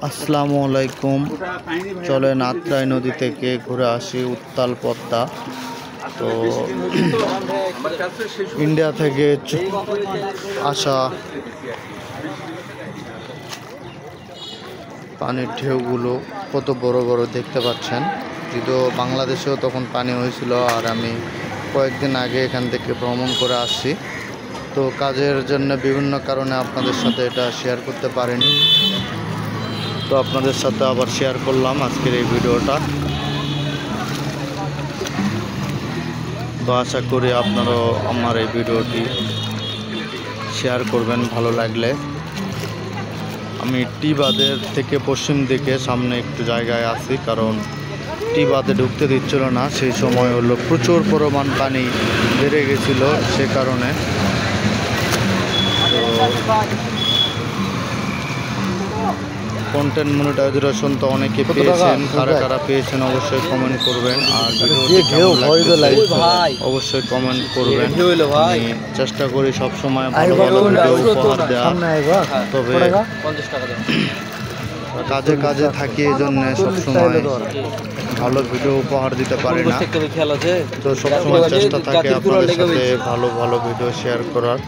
আসসালামু আলাইকুম। চলেন আত্রাই নদী থেকে ঘুরে আসি উত্তাল পদ্মা। তো ইন্ডিয়া থেকে আসা পানির ঢেউগুলো কত বড় বড় দেখতে পাচ্ছেন। যদিও বাংলাদেশেও তখন পানি হয়েছিল, আর আমি কয়েকদিন আগে এখান থেকে ভ্রমণ করে আসছি। তো কাজের জন্য বিভিন্ন কারণে আপনাদের সাথে এটা শেয়ার করতে পারিনি, তো আপনাদের সাথে আবার শেয়ার করলাম আজকের এই ভিডিওটা। তো আশা করি আপনারাও আমার এই ভিডিওটি শেয়ার করবেন ভালো লাগলে। আমি টি বাঁধের থেকে পশ্চিম দিকে সামনে একটু জায়গায় আছি, কারণ টি বাঁধে ঢুকতে দিচ্ছিল না। সেই সময় হলো প্রচুর পরিমাণ পানি বেড়ে গেছিল, সে কারণে। তো কন্টেন্ট মনিটাইজেশন তো অনেকে পেয়েছেন, কারা কারা পেয়েছেন অবশ্যই কমেন্ট করবেন, আর অবশ্যই কমেন্ট করবেন। আমি চেষ্টা করি সবসময় ভালো ভালো ভিডিও উপহার দেওয়ার, তবে কাজে কাজে থাকি, এই জন্য সবসময় ভালো ভিডিও উপহার দিতে পারি না। তো সবসময় চেষ্টা থাকে আপনাদের সাথে ভালো ভালো ভিডিও শেয়ার করার।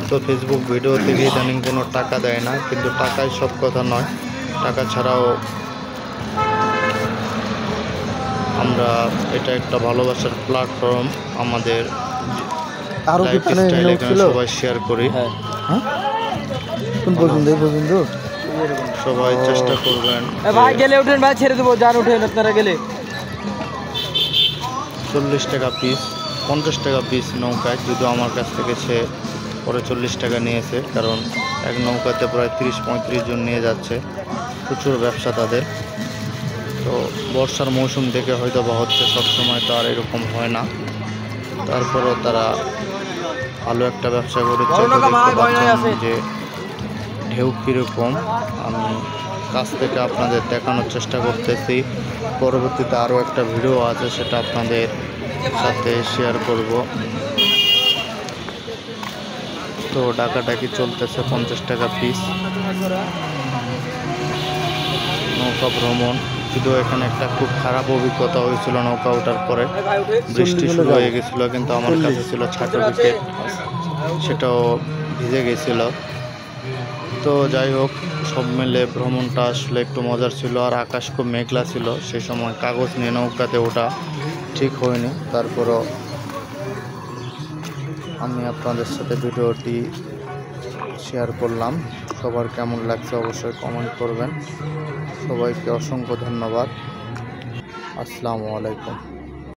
তো ফেসবুক ভিডিও থেকে ইদানিং কোনো টাকা দেয় না, কিন্তু টাকাই সব কথা নয়। টাকা ছাড়াও আমরা এটা একটা ভালোবাসার প্ল্যাটফর্ম। আমাদের লাইফস্টাইল এখানে সবাই শেয়ার করি। সবাই চেষ্টা করবেন। ভাই গেলে উঠেন, ভাই ছেড়ে দেবো, যান উঠেন আপনারা গেলে। 40 টাকা পিস, 50 টাকা পিস নৌকায়, যদিও আমার কাছ থেকে সে পরে 40 টাকা নিয়েছে, কারণ এক নৌকাতে প্রায় 30-35 জন নিয়ে যাচ্ছে। প্রচুর ব্যবসা তাদের। তো বর্ষার মৌসুম দেখে হয়তো বা হচ্ছে, সবসময় তো আর এরকম হয় না। তারপরও তারা ভালো একটা ব্যবসা করেছে। যে ঢেউ কীরকম আমি কাছ থেকে আপনাদের দেখানোর চেষ্টা করতেছি। পরবর্তীতে আরও একটা ভিডিও আছে, সেটা আপনাদের সাথে শেয়ার করব। তো ডাকাডাকি চলতেছে, 50 টাকা পিস নৌকা ভ্রমণ। যদিও এখানে একটা খুব খারাপ অভিজ্ঞতা হয়েছিল নৌকা ওঠার পরে, বৃষ্টি শুরু হয়ে গেছিলো, কিন্তু আমার কাছে ছিল সার্টিফিকেট, সেটাও ভিজে গেছিল। তো যাই হোক, সব মিলে ভ্রমণটা আসলে একটু মজার ছিল। আর আকাশ খুব মেঘলা ছিল, সেই সময় কাগজ নিয়ে নৌকাতে ওঠা ঠিক হয়নি। তারপরও আমি আপনাদের সাথে ভিডিওটি শেয়ার করলাম। সবার কেমন লাগছে অবশ্যই কমেন্ট করবেন। সবাইকে অসংখ্য ধন্যবাদ। আসসালামু আলাইকুম।